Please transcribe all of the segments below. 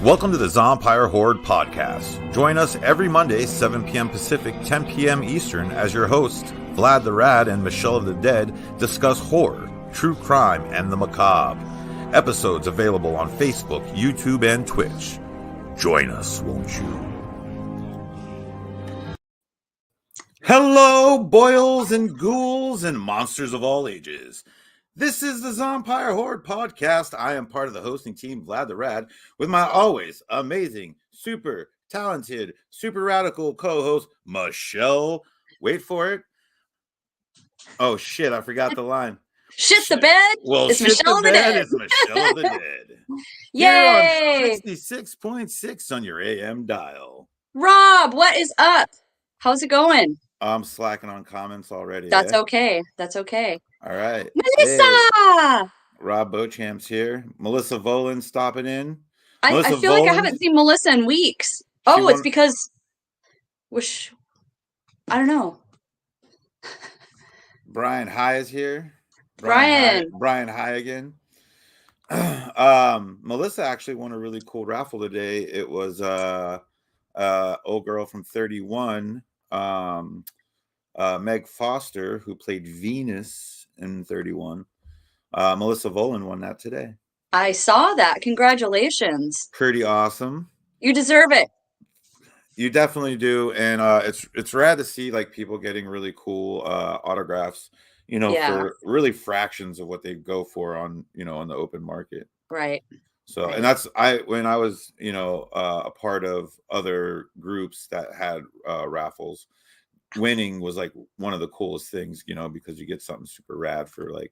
Welcome to the Zompire Horde podcast. Join us every Monday, 7 p.m. Pacific, 10 p.m. Eastern, as your hosts, Vlad the Rad and Michelle of the Dead, discuss horror, true crime, and the macabre. Episodes available on Facebook, YouTube, and Twitch. Join us, won't you? Hello, boils and ghouls and monsters of all ages. This is the Zompire Horde podcast. I am part of the hosting team, Vlad the Rad, with my always amazing, super talented, super radical co-host, Michelle. Wait for it. Oh, shit, I forgot the line. Shit the bed. Well, it's shit Michelle the of the bed. Dead. It's Michelle of the Dead. Yay! Here on 66.6 on your AM dial. Rob, what is up? How's it going? I'm slacking on comments already. That's okay. That's okay. All right. Melissa! Hey, Rob Beauchamp's here. Melissa Volan stopping in. I feel like I haven't seen Melissa in weeks. Oh, it's because... I don't know. Brian High is here. Brian High again. Melissa actually won a really cool raffle today. It was old girl from 31, Meg Foster, who played Venus in 31. Melissa Volan won that today. I saw that. Congratulations. Pretty awesome. You deserve it. You definitely do, and it's rad to see like people getting really cool autographs, for really fractions of what they go for on on the open market. Right. So, and that's when I was a part of other groups that had raffles. Winning was like one of the coolest things, because you get something super rad for like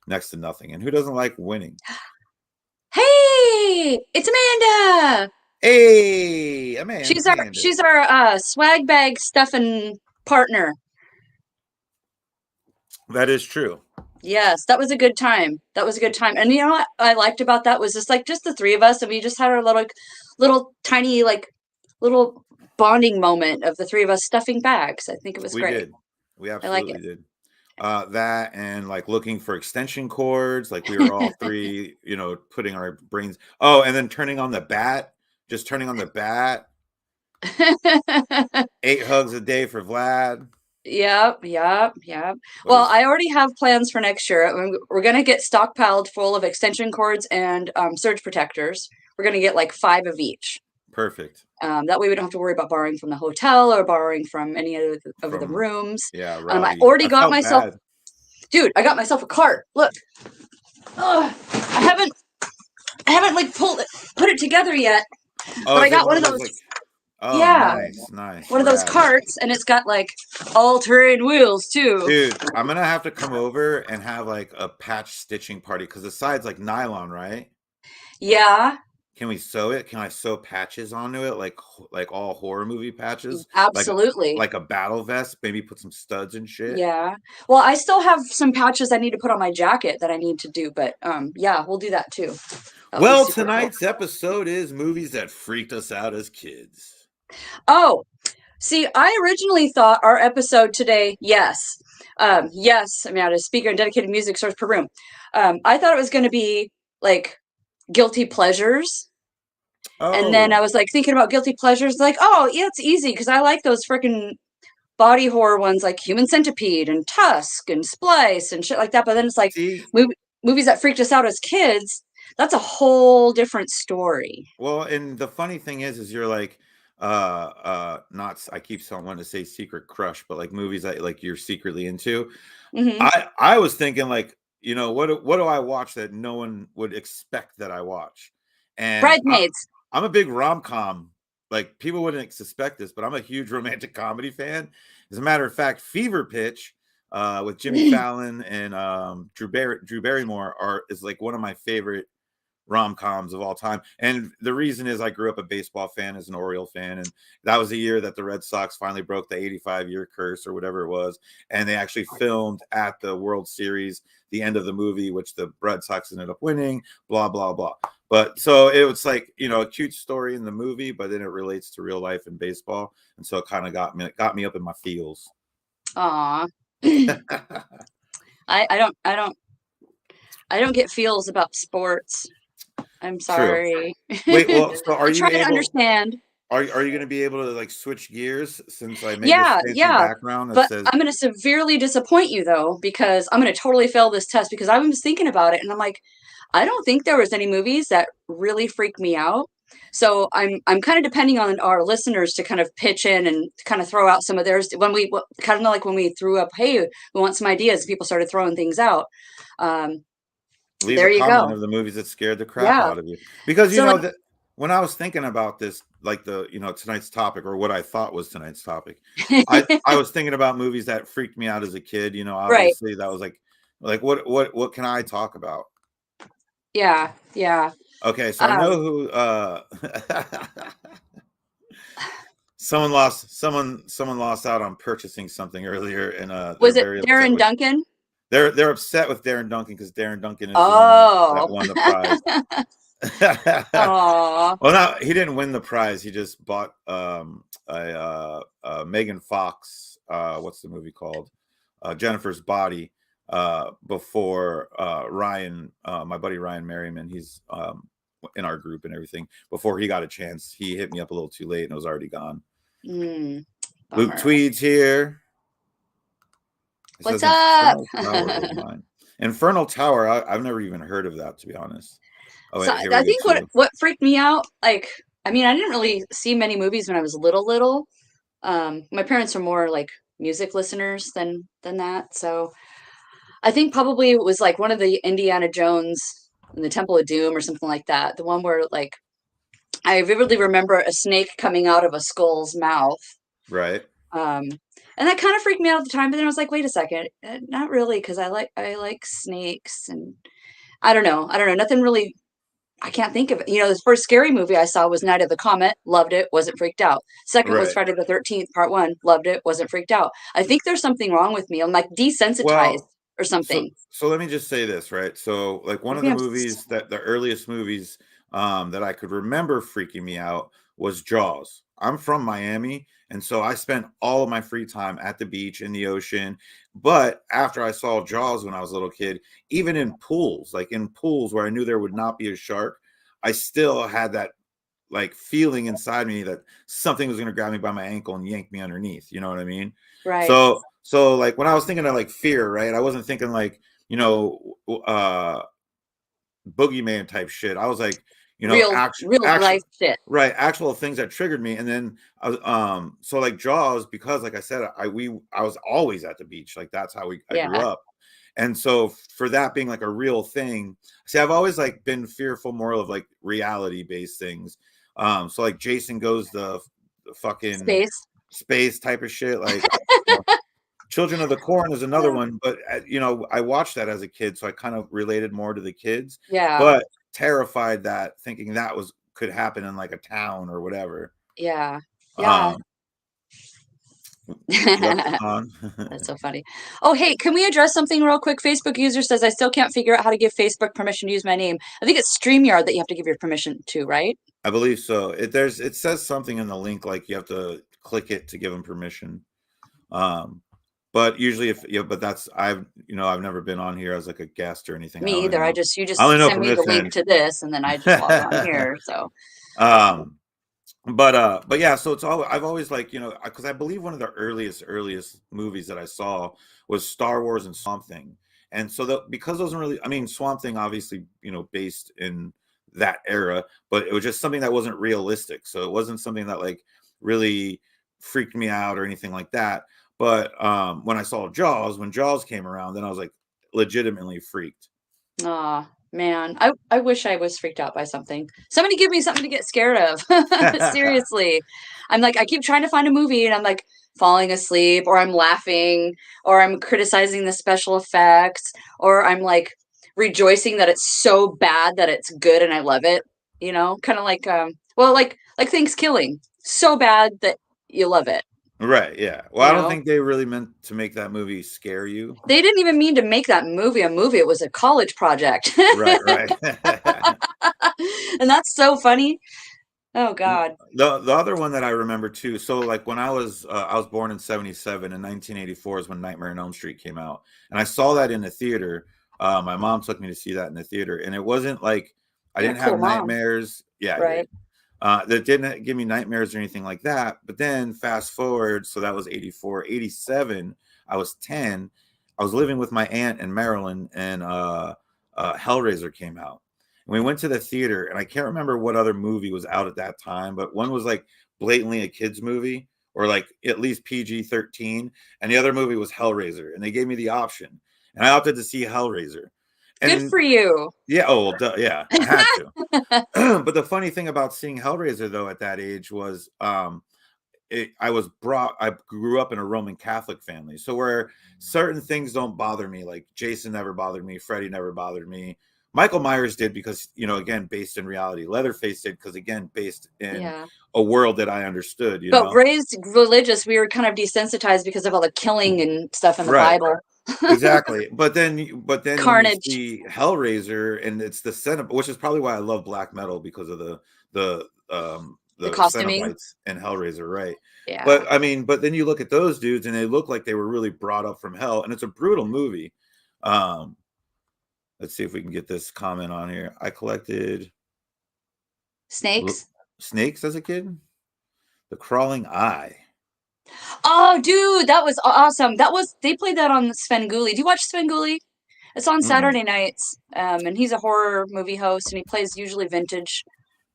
next to nothing. And who doesn't like winning? Hey, it's Amanda. Hey, Amanda. She's our swag bag stuffing partner. That is true. Yes, that was a good time. And you know what I liked about that was just the three of us, and we just had our little tiny little bonding moment of the three of us stuffing bags. I think it was great. We absolutely did. That and like looking for extension cords, like we were all three, putting our brains. Oh, and then turning on the bat. 8 hugs a day for Vlad. Yep. Well, I already have plans for next year. We're going to get stockpiled full of extension cords and surge protectors. We're going to get like 5 of each. Perfect. That way we don't have to worry about borrowing from the hotel or borrowing from any of the rooms. Yeah, right. I already got myself... Dude, I got myself a cart. Look. I haven't like put it together yet. But I got one of those. Nice. One of those carts, and it's got like all-terrain wheels too. Dude, I'm gonna have to come over and have like a patch stitching party because the side's like nylon, right? Yeah. Can we sew it? Can I sew patches onto it, like all horror movie patches? Absolutely. Like a battle vest. Maybe put some studs and shit. Yeah. Well, I still have some patches I need to put on my jacket that I need to do, but yeah, we'll do that too. Well, tonight's episode is movies that freaked us out as kids. Oh, see, I originally thought our episode today, yes, I mean, I had a speaker and dedicated music source per room. I thought it was going to be like guilty pleasures. Oh. And then I was like thinking about guilty pleasures, like, oh, yeah, it's easy because I like those freaking body horror ones like Human Centipede and Tusk and Splice and shit like that. But then it's like movies that freaked us out as kids. That's a whole different story. Well, and the funny thing is you're like, I keep wanting to say secret crush, but like movies that like you're secretly into. Mm-hmm. I was thinking like, what do I watch that no one would expect that I watch? And Bridesmaids. I'm a big rom-com. Like people wouldn't suspect this, but I'm a huge romantic comedy fan. As a matter of fact, Fever Pitch with Jimmy Fallon and Drew Barrymore is like one of my favorite rom-coms of all time. And the reason is I grew up a baseball fan as an Oriole fan, and that was the year that the Red Sox finally broke the 85-year curse or whatever it was, and they actually filmed at the World Series the end of the movie, which the Red Sox ended up winning, blah blah blah. But so it was like, a cute story in the movie, but then it relates to real life in baseball, and so it kind of got me up in my feels. Aw. I don't get feels about sports. I'm True. sorry. Wait, well, so are I you try to able? understand. Are you going to be able to like switch gears since I made this Yeah, fancy yeah. background that But says I'm going to severely disappoint you though, because I'm going to totally fail this test because I was thinking about it and I'm like, I don't think there was any movies that really freaked me out. So I'm kind of depending on our listeners to kind of pitch in and kind of throw out some of theirs when we kind of like when we threw up, hey, we want some ideas. People started throwing things out. Um, leave a there you comment go. of the movies that scared the crap Yeah. out of you. Because So like, that when I was thinking about this, like tonight's topic, or what I thought was tonight's topic, I was thinking about movies that freaked me out as a kid. right. Obviously that was like what can I talk about? Yeah. Yeah. Okay, so I know Um, who someone lost out on purchasing something earlier, and they're was it very upset Darren with Duncan? they're upset with Darren Duncan because Darren Duncan is the one that Oh. won the prize. Aw. Well, no, he didn't win the prize. He just bought Megan Fox. What's the movie called? Jennifer's Body. Before Ryan, my buddy Ryan Merriman, he's in our group and everything. Before he got a chance, he hit me up a little too late and it was already gone. Luke Bummer. Tweed's here. It What's says up? Infernal Tower was mine. Infernal Tower, I've never even heard of that, to be honest. Oh So wait, here we I go think too. what freaked me out, like, I mean, I didn't really see many movies when I was little. My parents were more like music listeners than that. So I think probably it was like one of the Indiana Jones and the Temple of Doom or something like that. The one where like I vividly remember a snake coming out of a skull's mouth. Right. Um, and that kind of freaked me out at the time, but then I was like, wait a second, not really, because I like snakes and I don't know, nothing really. I can't think of it. The first scary movie I saw was Night of the Comet. Loved it. Wasn't freaked out. Second was Right. Friday the 13th, Part 1. Loved it. Wasn't freaked out. I think there's something wrong with me. I'm like desensitized Well, or so something. so let me just say this, right? So like one of Maybe the I'm. movies that the earliest movies that I could remember freaking me out was Jaws. I'm from Miami, and so I spent all of my free time at the beach in the ocean. But after I saw Jaws when I was a little kid, even in pools, like in pools where I knew there would not be a shark, I still had that like feeling inside me that something was going to grab me by my ankle and yank me underneath. You know what I mean? Right. So like when I was thinking of like fear, right? I wasn't thinking like, uh boogeyman type shit. I was like, Real life shit. right, actual things that triggered me. And then so like Jaws, because like I said, I was always at the beach. Like that's how I grew Yeah. up. And so for that being like a real thing, see, I've always like been fearful more of like reality based things. So like Jason Goes the fucking Space. space type of shit. Like Children of the Corn is another one, but I watched that as a kid, so I kind of related more to the kids, Yeah. but terrified that thinking that could happen in like a town or whatever. Yeah. Yeah. Um, yep. That's so funny. Oh, hey, can we address something real quick? Facebook user says I still can't figure out how to give Facebook permission to use my name. I think it's StreamYard that you have to give your permission to, right? I believe so. It says something in the link like you have to click it to give them permission. But usually but that's I've never been on here as like a guest or anything. I Me don't either. even know. You I just only know send from me the this link end. to this and then I just log on here. So But yeah, so I've always like, because I believe one of the earliest movies that I saw was Star Wars and Swamp Thing. And so because those are really, I mean, Swamp Thing obviously, based in that era, but it was just something that wasn't realistic. So it wasn't something that like really freaked me out or anything like that. But when I saw when Jaws came around, then I was like legitimately freaked. aw, man. I wish I was freaked out by something. Somebody give me something to get scared of. Seriously. I'm like, I keep trying to find a movie and I'm like falling asleep or I'm laughing or I'm criticizing the special effects or I'm like rejoicing that it's so bad that it's good and I love it. You know, kind of like like Thanksgiving, so bad that you love it. Right, yeah. Well, You I don't know, think they really meant to make that movie scare you. they didn't even mean to make that movie a movie. It was a college project, Right, right. and that's so funny. Oh God. The other one that I remember too. So like when I was born in 77, and 1984 is when Nightmare on Elm Street came out, and I saw that in the theater. My mom took me to see that in the theater, and it wasn't like I You're a didn't have cool mom, nightmares. Yeah, I right? did. That didn't give me nightmares or anything like that. But then fast forward, so that was 84, 87. I was 10. I was living with my aunt in Maryland, and Hellraiser came out. And we went to the theater, and I can't remember what other movie was out at that time, but one was like blatantly a kids movie or like at least PG-13, and the other movie was Hellraiser, and they gave me the option, and I opted to see Hellraiser. Good And for you. yeah, oh, well, yeah, I had to. But the funny thing about seeing Hellraiser though at that age was I grew up in a Roman Catholic family. So where certain things don't bother me, like Jason never bothered me, Freddy never bothered me. Michael Myers did because, again, based in reality. Leatherface did because, again, based in Yeah. a world that I understood, But raised religious, we were kind of desensitized because of all the killing and stuff in the Right. Bible. Exactly. But then when you Carnage. see Hellraiser and it's the Cenobite, which is probably why I love black metal because of The the costuming. Cenobites and Hellraiser, right? Yeah. But I mean, but then you look at those dudes and they look like they were really brought up from hell, and it's a brutal movie. Um, let's see if we can get this comment on here. I collected Snakes. snakes as a kid. The Crawling Eye. Oh, dude, that was awesome. They played that on Svengoolie. Do you watch Svengoolie? It's on Mm-mm. Saturday nights. And he's a horror movie host, and he plays usually vintage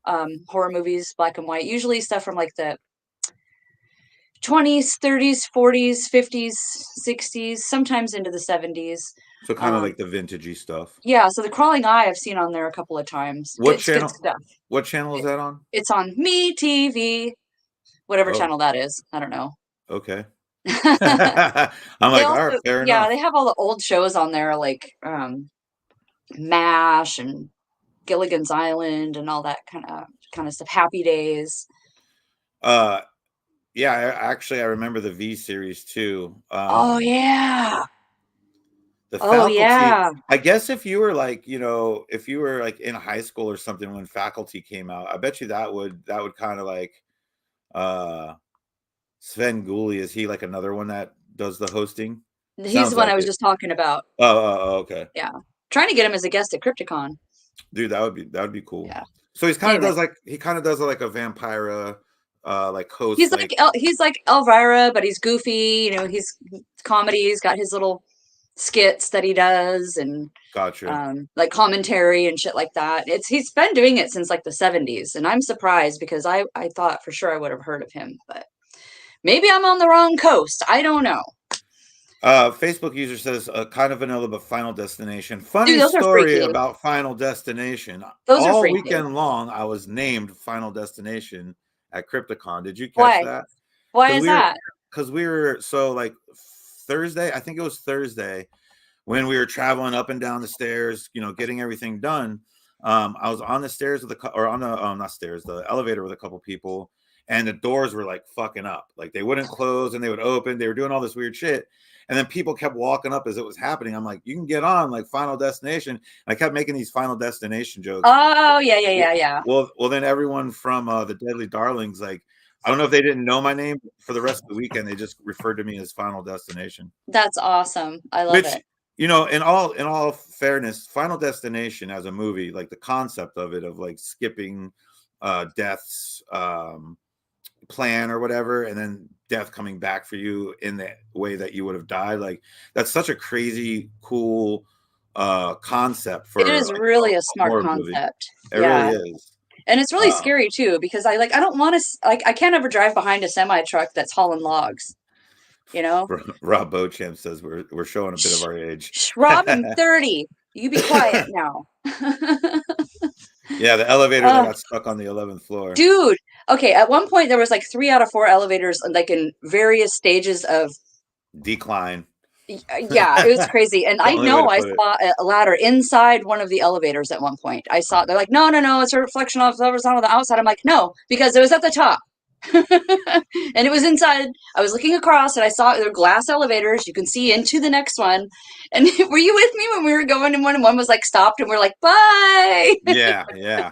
horror movies, black and white. Usually stuff from like the 20s, 30s, 40s, 50s, 60s, sometimes into the 70s. So kind of like the vintagey stuff. Yeah, so The Crawling Eye I've seen on there a couple of times. What It's good channel? stuff. What channel is that on? It's on Me TV, whatever Oh, channel that is. I don't know. okay. They I'm like, all right, also, fair yeah, enough. they have all the old shows on there, like MASH and Gilligan's Island and all that kind of stuff. Happy Days. Uh, yeah, I remember the V series too. Oh yeah. The Oh Faculty. yeah. I guess if you were like, if you were like in high school or something when Faculty came out, I bet you that would kind of like uh Sven Gulli. Is he like another one that does the hosting? He's the Sounds one like I was it. just talking about. Okay. Yeah. Trying to get him as a guest at Crypticon. Dude, that would be cool. Yeah. So Anyway, he kind of does like a Vampira like host he's like like Elvira, but he's goofy. He's comedy. He's got his little skits that he does, and gotcha. like commentary and shit like that. He's been doing it since like the 70s, and I'm surprised because I thought for sure I would have heard of him, but maybe I'm on the wrong coast. I don't know. Facebook user says kind of vanilla but Final Destination. Dude, Funny those are story freaky. about Final Destination. Those are All freaky. weekend long, I was named Final Destination at Crypticon. Did you catch Why? that? Why Because is that? we were so like Thursday. I think it was Thursday when we were traveling up and down the stairs, getting everything done. I was on the stairs or on the not stairs, the elevator with a couple people, and the doors were like fucking up. Like they wouldn't close and they would open. They were doing all this weird shit. And then people kept walking up as it was happening. I'm like, you can get on like Final Destination. And I kept making these Final Destination jokes. Oh, yeah. Well, then everyone from the Deadly Darlings, like, I don't know if they didn't know my name, but for the rest of the weekend, they just referred to me as Final Destination. That's awesome. I love Which, it. in all fairness, Final Destination as a movie, like the concept of it, of like skipping death's plan or whatever, and then death coming back for you in the way that you would have died, like that's such a crazy cool concept for It is like really a a smart horror movie. concept. It really Yeah. is. And it's really scary too, because I don't want to, like, I can't ever drive behind a semi truck that's hauling logs, Rob Beauchamp says we're showing a bit of our age. Shh, Rob, I'm 30. You be quiet now. Yeah, the elevator that got stuck on the 11th floor. Dude. Okay. At one point, there was like 3 out of 4 elevators, like in various stages of Decline. Yeah, it was crazy. And The I only way know to I put it. saw a ladder inside one of the elevators at one point. I saw, they're like, no, no, no, it's a reflection of whatever's on the outside. I'm like, no, because it was at the top. And it was inside. I was looking across and I saw there were glass elevators. You can see into the next one. And were you with me when we were going in one and one was like stopped and we're like, bye? Yeah, yeah.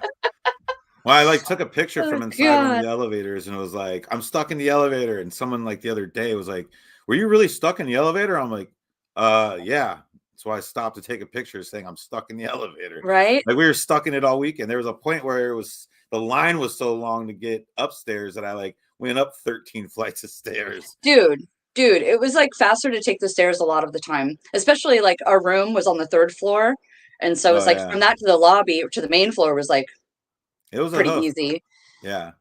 Well, I like took a picture Oh, from inside one of God. the elevators and it was like, I'm stuck in the elevator. And someone like the other day was like, were you really stuck in the elevator? I'm like, yeah. That's why I stopped to take a picture saying I'm stuck in the elevator. Right? Like we were stuck in it all weekend. There was a point where it was the line was so long to get upstairs that I like went up 13 flights of stairs. Dude, dude, it was like faster to take the stairs a lot of the time, especially like our room was on the third floor. And so Oh it's like yeah. from that to the lobby or to the main floor was like It was a pretty hoof. easy. Yeah.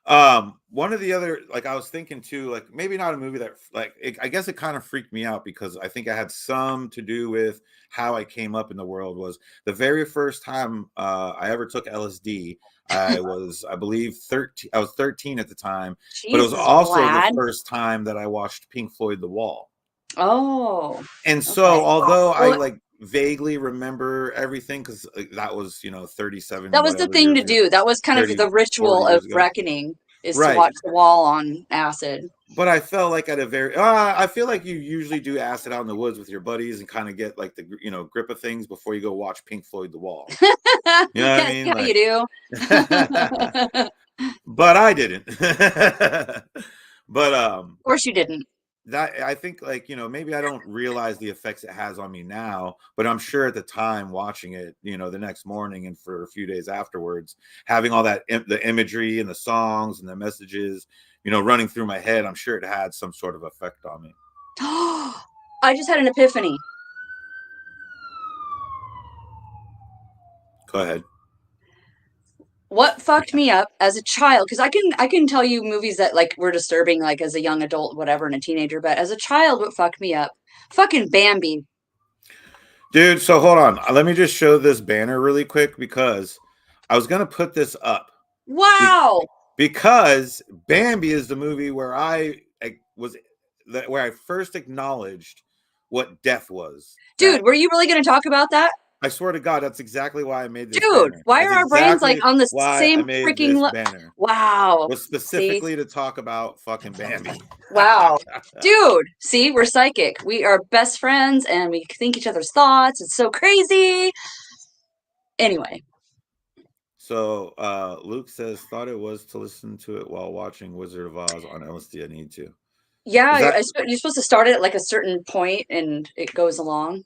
Yeah. One of the other, like I was thinking too, like maybe not a movie that, like I guess it kind of freaked me out because I think I had some to do with how I came up in the world. Was the very first time I ever took LSD. I believe 13. I was 13 at the time, but it was Jesus, also the Vlad. first time that I watched Pink Floyd The Wall. Oh, And okay. so, although I Well, like vaguely remember everything, because that was 37 that was the whatever thing years to ago, do. That was kind of 30 the 40 ritual of years ago, reckoning is to right? watch The Wall on acid. But I felt like at a very, I feel like you usually do acid out in the woods with your buddies and kind of get like the grip of things before you go watch Pink Floyd The Wall. You know what I Yes, mean? yeah, you Like, do. but I didn't. But Of course you didn't. that I think like maybe I don't realize the effects it has on me now, but I'm sure at the time watching it, the next morning and for a few days afterwards, having all that the imagery and the songs and the messages, running through my head, I'm sure it had some sort of effect on me. I just had an epiphany. Go ahead. What fucked me up as a child, because I can tell you movies that like were disturbing like as a young adult, whatever, and a teenager, but as a child, what fucked me up? Fucking Bambi. Dude, so hold on. Let me just show this banner really quick because I was gonna put this up be- Wow. because Bambi is the movie where where I first acknowledged what death was. Dude, were you really gonna talk about that? I swear to God, that's exactly why I made this Dude, banner. why That's are our brains like exactly on the why I same made freaking this banner. wow. Was See? specifically to talk about fucking Bambi. Wow. Dude, see, we're psychic. We are best friends and we think each other's thoughts. It's so crazy. Anyway. So Luke says, thought it was to listen to it while watching Wizard of Oz on LSD. I need to. Yeah, Is that you're supposed to start it at like a certain point and it goes along.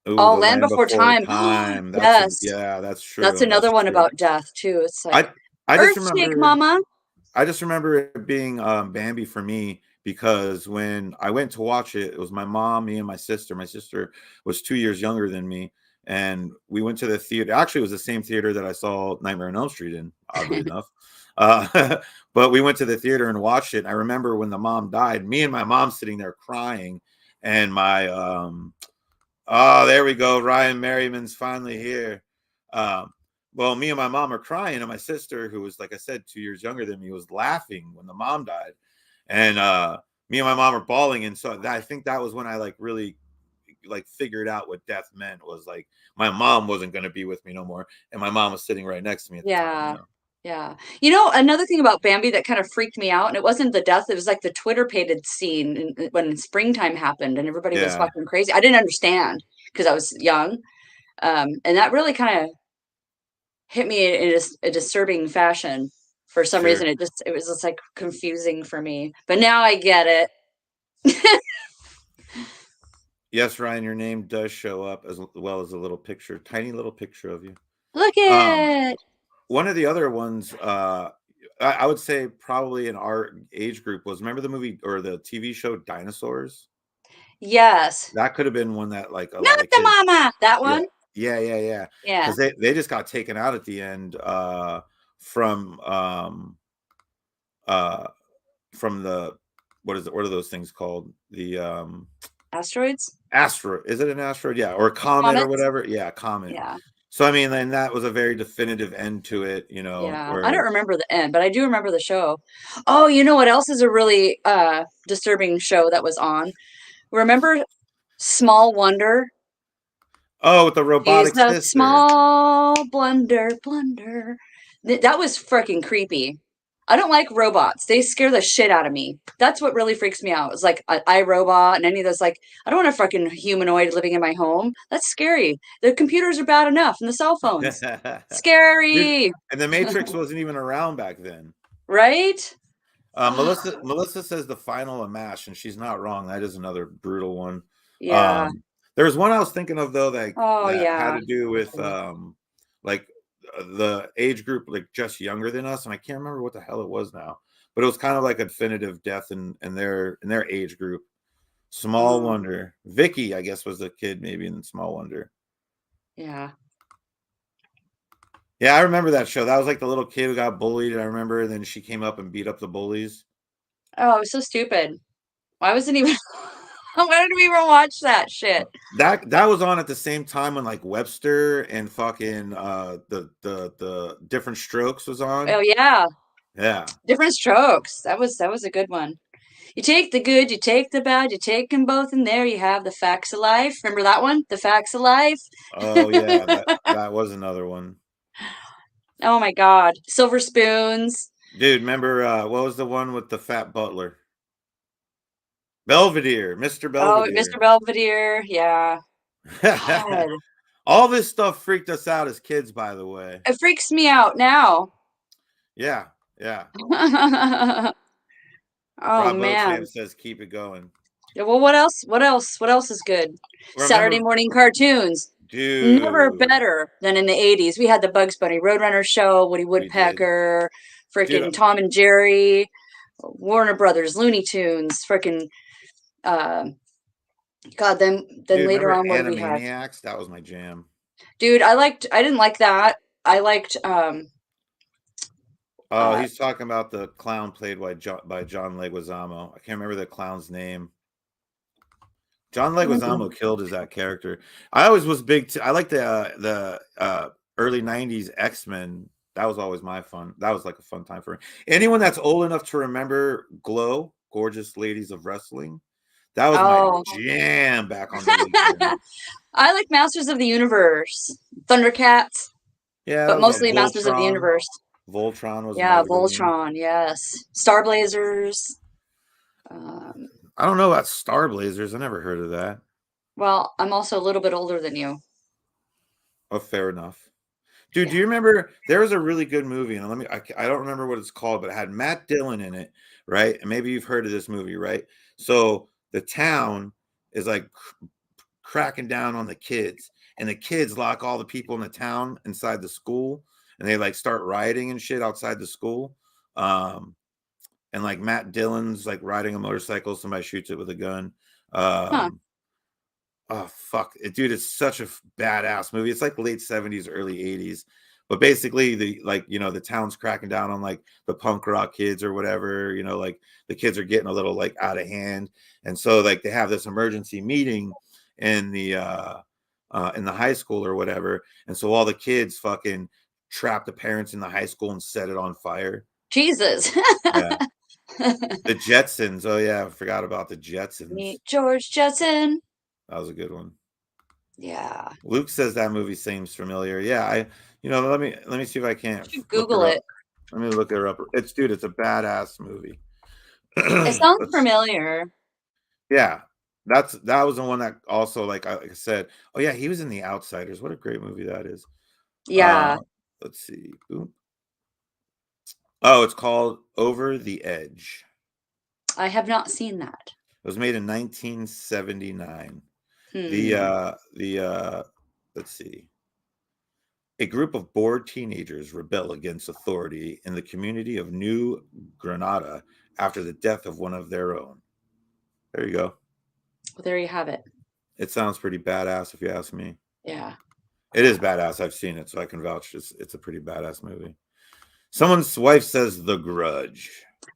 oh Oh, the Land Land Before Before Time. Time? Yes. Yeah, that's That's true. That's another one true. about death too. It's like I I just Earthshake, remember Mama. I just remember it being Bambi for me because when I went to watch it, it was my mom, me, and my sister. My sister was 2 years younger than me, and we went to the theater. Actually, it was the same theater that I saw Nightmare on Elm Street in, oddly enough. But we went to the theater and watched it. And I remember when the mom died, me and my mom sitting there crying, and my oh, there we go. Ryan Merriman's finally here. Um, well, me and my mom are crying, and my sister, who was, like I said, 2 years younger than me, was laughing when the mom died. And me and my mom are bawling. And so I think that was when I like really like figured out what death meant, was like my mom wasn't going to be with me no more. And my mom was sitting right next to me at the Yeah. time. Yeah. Another thing about Bambi that kind of freaked me out, and it wasn't the death, it was like the Twitter pated scene when springtime happened and everybody was Yeah. fucking crazy. I didn't understand because I was young. And that really kind of hit me in a disturbing fashion. For some Sure. reason, it was just like confusing for me. But now I get it. Yes, Ryan, your name does show up as well as a little picture, tiny little picture of you. Look Um, it. One of the other ones, I would say probably in our age group was, remember the movie or the TV show Dinosaurs? Yes. That could have been one that like a lot Not of the kids. mama. That Yeah, one. yeah. Yeah. Because they just got taken out at the end from uh from the what is it? What are those things called? The Asteroids. asteroid. Is it an asteroid? Yeah, or a comet or Comets. whatever. Yeah, comet. Yeah. So I mean, then that was a very definitive end to it. Yeah, I don't Where remember the end, but I do remember the show. Oh, you know what else is a really disturbing show that was on? Remember Small Wonder. Oh, with the He's robotic a sister. small blunder. That was freaking creepy. I don't like robots. They scare the shit out of me. That's what really freaks me out. It's like an iRobot and any of those. Like, I don't want a fucking humanoid living in my home. That's scary. The computers are bad enough, and the cell phones. Dude, Scary, and the Matrix wasn't even around back then. right? Melissa says the final a mash, and she's not wrong. That is another brutal one. Yeah. There's one I was thinking of though Oh that had yeah. to do with like the age group like just younger than us, and I can't remember what the hell it was now, but it was kind of like a definitive death in their age group. Small Oh, Wonder. Vicky, I guess, was the kid maybe in Small Wonder. yeah. Yeah, I remember that show. That was like the little kid who got bullied. I remember, and then she came up and beat up the bullies. Oh, it was so stupid. Why wasn't even? Why did we even watch that shit? That was on at the same time when like Webster and fucking the Different Strokes was on. Oh yeah, Yeah. Different Strokes. That was a good one. You take the good, you take the bad, you take them both, and there you have the facts of life. Remember that one? The facts of life. Oh yeah, that was another one. Oh my God, Silver Spoons. Dude, remember what was the one with the fat butler? Belvedere, Mr. Oh, Mr. Belvedere. Belvedere. Yeah. God, All this stuff freaked us out as kids, by the way. it freaks me out now. Yeah, yeah. Oh Rob Bochamp man. says keep it going. Yeah, well, what else? What else? What else is good? Saturday Remember, morning cartoons. Never dude, better than in the 80s. We had the Bugs Bunny Roadrunner show, Woody we did. Woodpecker, Dude, freaking Tom and Jerry, Warner Brothers, Looney Tunes, freaking uh God, then later remember on what do we have? Animaniacs? That was my jam. Dude, I didn't like that. I liked Oh, uh he's talking about the clown played by John Leguizamo. I can't remember the clown's name. John Leguizamo killed as that character. I always was big. I like the early '90s X-Men. That was always my fun. That was like a fun time for me. Anyone that's old enough to remember Glow, Gorgeous Ladies of Wrestling, that was my oh. jam back on the weekend. I like Masters of the Universe, Thundercats, Yeah, that but was all mostly Masters of the Voltron. Universe. Voltron was Yeah, another good one. Voltron, yes. Star Blazers. Um, I don't know about Star Blazers. I never heard of that. well, I'm also a little bit older than you. Oh, fair enough. Dude, do Yeah. you remember there was a really good movie, and I don't remember what it's called, but it had Matt Dillon in it, right? And maybe you've heard of this movie, right? So the town is like cracking down on the kids, and the kids lock all the people in the town inside the school, and they like start rioting and shit outside the school. Um, and like Matt Dillon's like riding a motorcycle, somebody shoots it with a gun. Huh. Um, Oh fuck, dude! It's such a badass movie. It's like late '70s, early '80s, but basically the town's cracking down on like the punk rock kids or whatever. Like the kids are getting a little like out of hand, and so like they have this emergency meeting in the high school or whatever, and so all the kids fucking trap the parents in the high school and set it on fire. Jesus. Yeah, the Jetsons. Oh yeah, I forgot about the Jetsons. Meet George Jetson. That was a good one. Yeah. Luke says that movie seems familiar. Yeah, let me see if I can't Should look Google her up. it. Let me look her up. It's a badass movie. It sounds familiar. Yeah, that was the one that also like I said. Oh yeah, he was in The Outsiders. What a great movie that is. Yeah. Let's see. Boom. Oh, it's called Over the Edge. I have not seen that. It was made in 1979. The Hmm. let's see. A group of bored teenagers rebel against authority in the community of New Granada after the death of one of their own. There you go. Well, there you have it. It sounds pretty badass if you ask me. Yeah. It is badass. I've seen it, so I can vouch. It's a pretty badass movie. Someone's wife says The Grudge.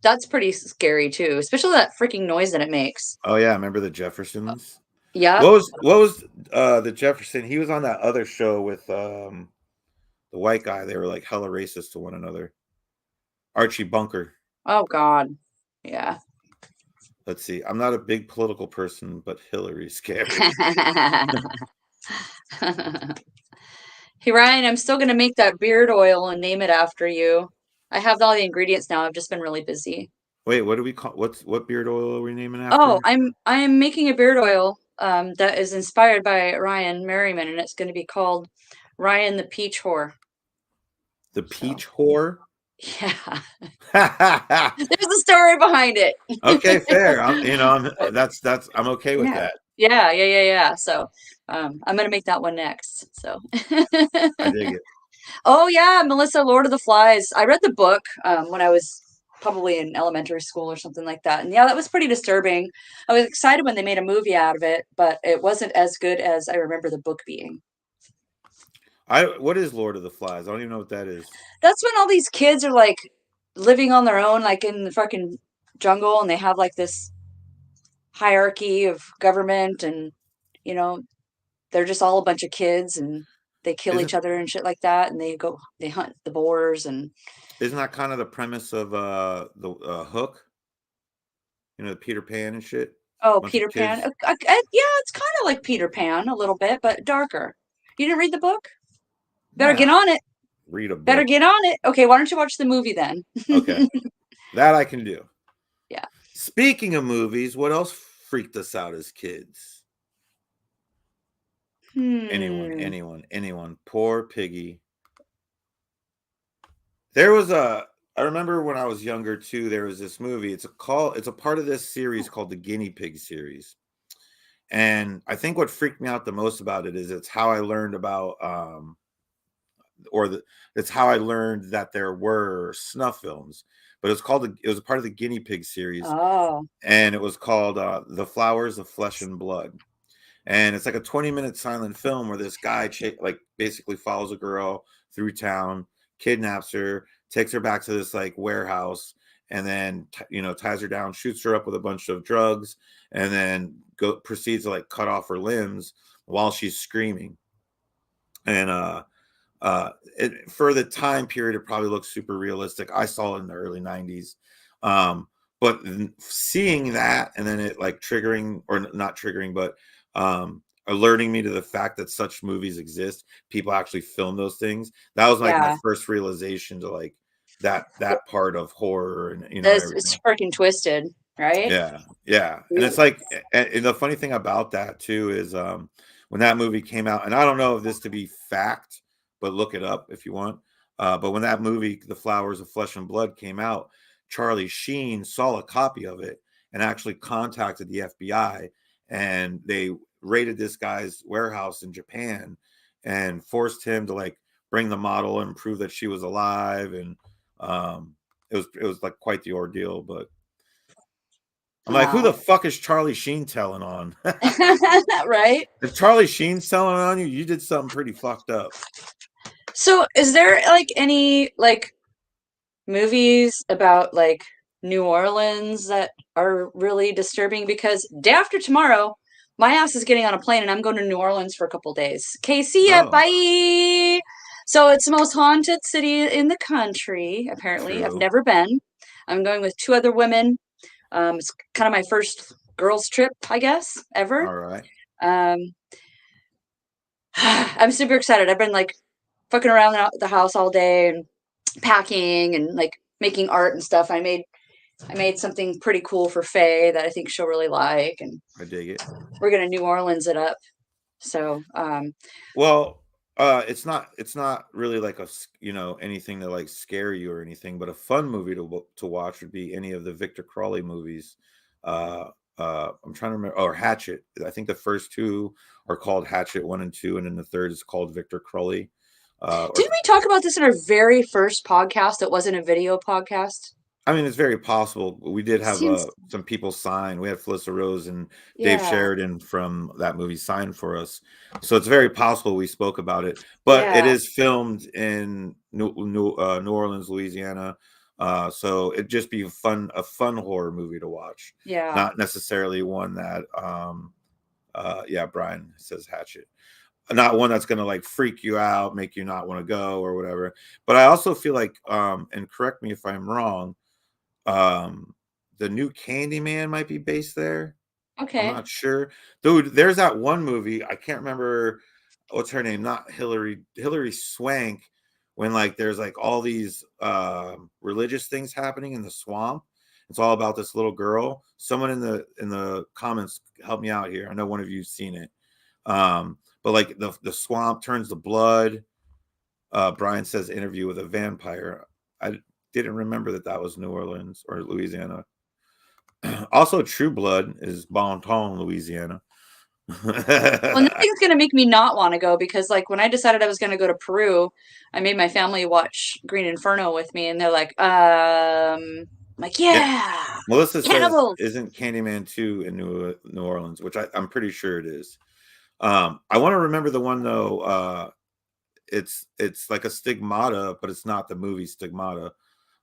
That's pretty scary too, especially that freaking noise that it makes. Oh yeah, remember the Jeffersons? Yep. What was the Jefferson? He was on that other show with the white guy. They were like hella racist to one another. Archie Bunker. Oh God. Yeah. let's see. I'm not a big political person, but Hillary's scary. Hey Ryan, I'm still gonna make that beard oil and name it after you. I have all the ingredients now. I've just been really busy. Wait, what do we call what beard oil are we naming Oh, after? I am making a beard oil that is inspired by Ryan Merriman, and it's going to be called Ryan the Peach Whore. The So peach whore? yeah, there's a story behind it. Okay, fair. But I'm okay with yeah, that. yeah. So I'm gonna make that one next. So I dig it. oh yeah, Melissa, Lord of the Flies. I read the book when I was probably in elementary school or something like that, and yeah, that was pretty disturbing. I was excited when they made a movie out of it, but it wasn't as good as I remember the book being. What is Lord of the Flies? I don't even know what that is. That's when all these kids are like living on their own, like in the fucking jungle, and they have like this hierarchy of government, and you know, they're just all a bunch of kids, and they kill each Isn't other and shit like that, and they hunt the boars, and isn't that kind of the premise of the Hook? The Peter Pan and shit. oh, Bunch of Peter Pan. kids. Yeah, it's kind of like Peter Pan a little bit, but darker. You didn't read the book? Better get Nah, on it. read a Better book. get on it. Okay, why don't you watch the movie then? Okay, that I can do. Yeah. Speaking of movies, what else freaked us out as kids? Hmm. Anyone. Poor Piggy. There was a. I remember when I was younger too. There was this movie. It's a part of this series called the Guinea Pig series. And I think what freaked me out the most about it is it's how I learned about, it's how I learned that there were snuff films. But it was a part of the Guinea Pig series, Oh, and it was called The Flowers of Flesh and Blood. And it's like a 20-minute silent film where this guy like basically follows a girl through town, kidnaps her, takes her back to this like warehouse, and then ties her down, shoots her up with a bunch of drugs, and then proceeds to like cut off her limbs while she's screaming. And for the time period, it probably looks super realistic. I saw it in the early 90s. But seeing that and then it like triggering, or not triggering, but alerting me to the fact that such movies exist, people actually film those things. That was like my yeah. first realization to like that part of horror and It's everything. freaking twisted, right? Yeah. And it's like, and the funny thing about that too is when that movie came out, and I don't know if this to be fact, but look it up if you want. But when that movie, The Flowers of Flesh and Blood, came out, Charlie Sheen saw a copy of it and actually contacted the FBI, and they raided this guy's warehouse in Japan and forced him to like bring the model and prove that she was alive. And it was like quite the ordeal. But I'm like, who the Wow. fuck is Charlie Sheen telling on? Right? If Charlie Sheen's telling on you, you did something pretty fucked up. So, is there like any like movies about like New Orleans that are really disturbing? Because day after tomorrow, my ass is getting on a plane and I'm going to New Orleans for a couple days. Okay, see ya, Oh, bye. So it's the most haunted city in the country, apparently. I've true. never been. I'm going with two other women. It's kind of my first girls' trip, I guess, ever. All right. Um, I'm super excited. I've been like fucking around the house all day and packing and like making art and stuff. I made something pretty cool for Faye that I think she'll really like, and I dig it. we're gonna New Orleans it up. So Well, it's not really like anything to like scare you or anything, but a fun movie to watch would be any of the Victor Crowley movies. Uh, I'm trying to remember, or Hatchet. I think the first two are called Hatchet 1 and 2, and then the third is called Victor Crowley. Or didn't we talk about this in our very first podcast that wasn't a video podcast? I mean, it's very possible. We did have Seems some people sign. We had Felissa Rose and Dave yeah, Sheridan from that movie sign for us. So it's very possible we spoke about it. But it yeah, is filmed in New Orleans, Louisiana. So it'd just be a fun horror movie to watch. yeah, Not necessarily one that, yeah, Brian says Hatchet. Not one that's going to like freak you out, make you not want to go or whatever. But I also feel like, and correct me if I'm wrong, um the new Candyman might be based there. I'm Okay. not sure, dude. There's that one movie, I can't remember what's her name, not Hillary Swank, when like there's like all these religious things happening in the swamp. It's all about this little girl. Someone in the comments help me out here. I know one of you've seen it. But like the swamp turns to blood. Brian says interview with a vampire. I didn't remember that was New Orleans or Louisiana. Also, True Blood is Bon Ton, Louisiana. Well, nothing's gonna make me not want to go because, like, when I decided I was gonna go to Peru, I made my family watch Green Inferno with me, and they're like, I'm like, Yeah. yeah, Melissa says, cannibals. "Isn't Candyman 2 in New Orleans?" Which I'm pretty sure it is. I want to remember the one though. It's like a Stigmata, but it's not the movie Stigmata.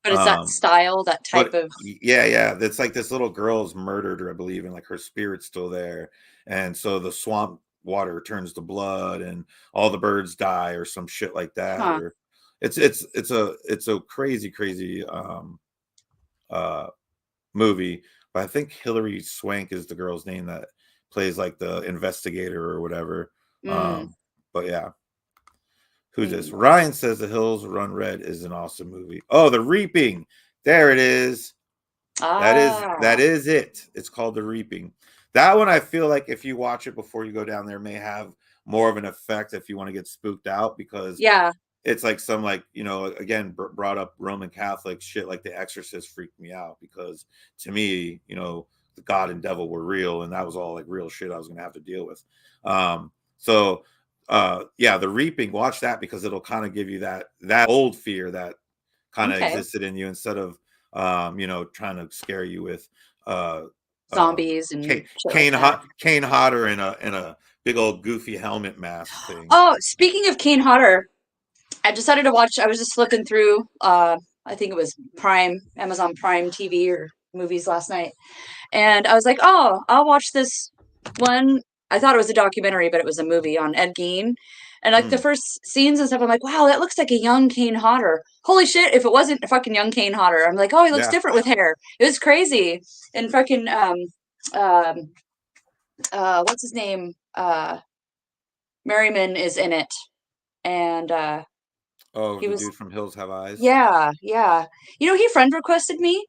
But it's that style, that type But of. yeah, that's like this little girl's murdered her, I believe, and like her spirit's still there, and so the swamp water turns to blood, and all the birds die, or some shit like that, Huh. or it's a crazy movie. But I think Hillary Swank is the girl's name that plays like the investigator or whatever. Mm. But yeah. Who's this? Ryan says The Hills Run Red is an awesome movie. Oh, The Reaping. There it is. That is it. It's called The Reaping. That one, I feel like if you watch it before you go down there, may have more of an effect if you want to get spooked out, because it's like some, like, again, brought up Roman Catholic shit, like The Exorcist freaked me out, because to me, the God and devil were real, and that was all like real shit I was gonna have to deal with. So The Reaping, watch that, because it'll kind of give you that old fear that kind of existed in you, instead of trying to scare you with zombies and Kane Hodder in a big old goofy helmet mask thing. Oh, speaking of Kane Hodder, I decided to watch. I was just flipping through. I think it was Amazon Prime TV or movies last night, and I was like, "Oh, I'll watch this one." I thought it was a documentary, but it was a movie on Ed Gein. And like the first scenes and stuff, I'm like, "Wow, that looks like a young Kane Hodder." Holy shit! If it wasn't a fucking young Kane Hodder, I'm like, "Oh, he looks different with hair." It was crazy. And fucking what's his name? Merriman is in it, and he was, dude from Hills Have Eyes. Yeah. He friend requested me.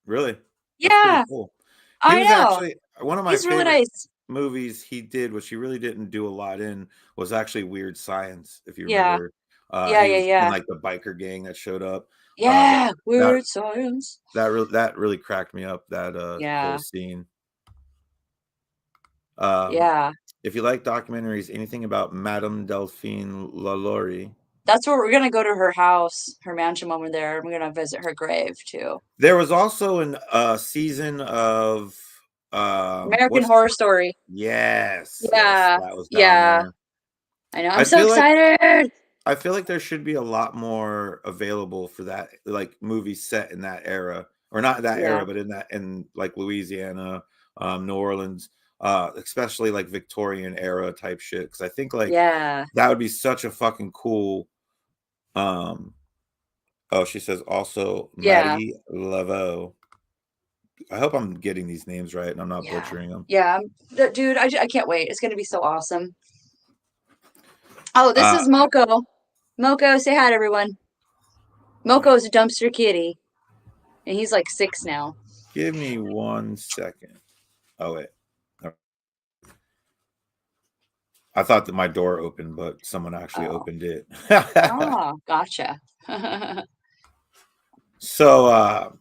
Really? That's pretty cool. I know. Actually, one of my favorite really nice. movies he did, which he really didn't do a lot in, was actually Weird Science, if you remember. He was in like the biker gang that showed up. Weird Science. That really cracked me up, that whole scene. If you like documentaries, anything about Madame Delphine LaLaurie. That's where we're gonna go to her house, her mansion when we're there. We're gonna visit her grave too. There was also a season of American Horror Story. Yes, that was down there. I know. I'm so excited. I feel like there should be a lot more available for that, like movies set in that era, or not that era, but in like Louisiana, New Orleans, especially like Victorian era type shit. Because I think like that would be such a fucking cool. Oh, she says also Maddie Laveau. I hope I'm getting these names right and I'm not butchering them. Yeah, dude, I can't wait. It's gonna be so awesome. Oh, this is Moko. Moko, say hi to everyone. Moko is a dumpster kitty, and he's like 6 now. Give me 1 second. Oh, wait. I thought that my door opened, but someone actually opened it. Oh, gotcha. So,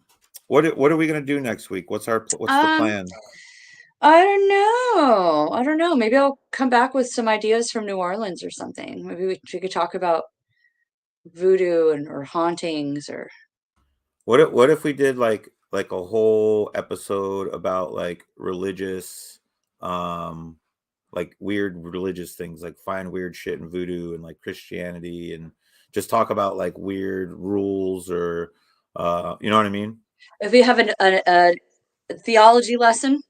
what are we gonna do next week? What's the plan? I don't know. Maybe I'll come back with some ideas from New Orleans or something. Maybe we could talk about voodoo or hauntings, or what if we did like a whole episode about like religious, like weird religious things, like find weird shit in voodoo and like Christianity, and just talk about like weird rules, or you know what I mean? If we have a theology lesson.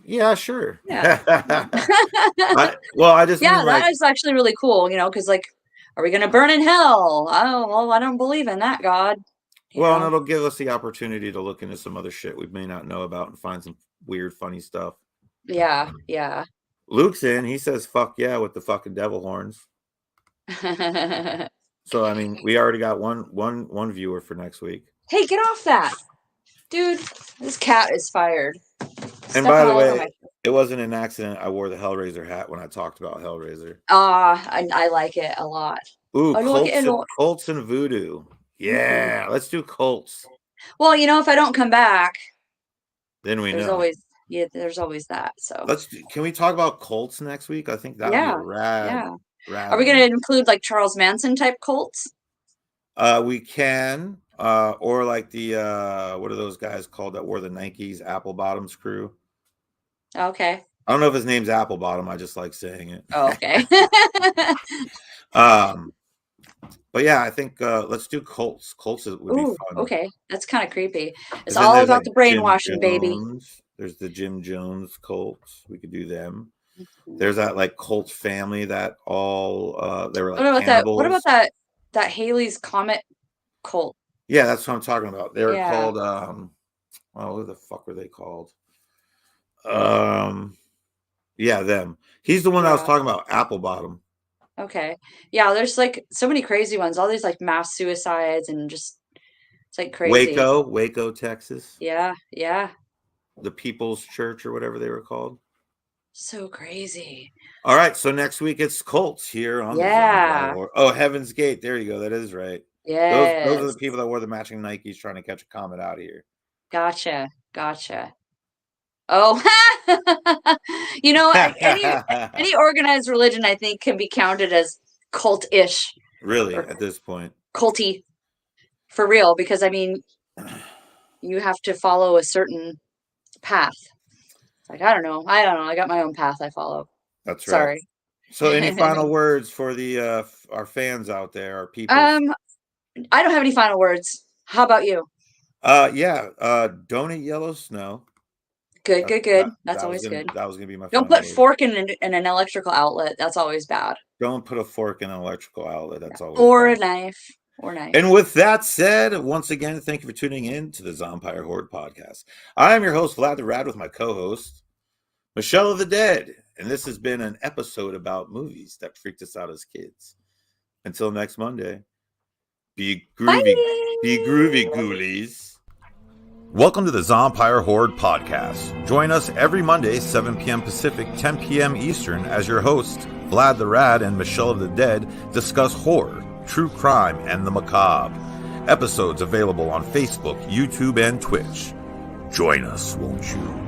Yeah, sure. Yeah. I just mean, like, that is actually really cool, because like, are we gonna burn in hell? I don't believe in that God. Well, and it'll give us the opportunity to look into some other shit we may not know about and find some weird, funny stuff. Yeah. Luke's in. He says, fuck yeah, with the fucking devil horns. So, I mean, we already got one viewer for next week. Hey, get off that. Dude, this cat is fired. And by the way, it wasn't an accident. I wore the Hellraiser hat when I talked about Hellraiser. I like it a lot. Ooh, Colts and Voodoo. Yeah, let's do Colts. Well, if I don't come back, then there's always that. So can we talk about Colts next week? I think that would be rad. Yeah. Are we going to include like Charles Manson type cults? We can. Or like the what are those guys called that wore the Nikes? Apple Bottoms crew. Okay. I don't know if his name's Apple Bottom. I just like saying it. Oh, okay. But yeah, I think let's do Colts. Colts would be fun. Okay, that's kind of creepy. It's all about the brainwashing, baby. There's the Jim Jones Colts. We could do them. There's that like Colt family that all they were like cannibals. What about that Haley's Comet cult? Yeah, that's what I'm talking about. They were called what the fuck were they called? Yeah, them. He's the one I was talking about, Apple Bottom. Okay. Yeah, there's like so many crazy ones. All these like mass suicides and just it's like crazy. Waco, Texas. Yeah. The People's Church or whatever they were called. So crazy. All right, so next week it's Colts here on the Zompire. Oh, Heaven's Gate. There you go. That is right. Yeah. Those are the people that wore the matching Nikes trying to catch a comet out of here. Gotcha. Oh, any organized religion, I think, can be counted as cult-ish. Really, at this point. Culty. For real, because, I mean, you have to follow a certain path. It's like, I don't know. I got my own path I follow. That's right. Sorry. So any final words for the our fans out there, our people? I don't have any final words. How about you? Don't eat yellow snow. Good. That's always good. That was gonna be my. Don't put fork in an electrical outlet. That's always bad. Don't put a fork in an electrical outlet. That's always or bad. a knife. And with that said, once again, thank you for tuning in to the Zompire Horde podcast. I am your host, Vlad the Rad, with my co-host, Michelle of the Dead, and this has been an episode about movies that freaked us out as kids. Until next Monday, be groovy, ghoulies. Welcome to the Zompire Horde podcast. Join us every Monday, 7 p.m. Pacific, 10 p.m. Eastern, as your hosts, Vlad the Rad and Michelle of the Dead, discuss horror, true crime, and the macabre. Episodes available on Facebook, YouTube, and Twitch. Join us, won't you?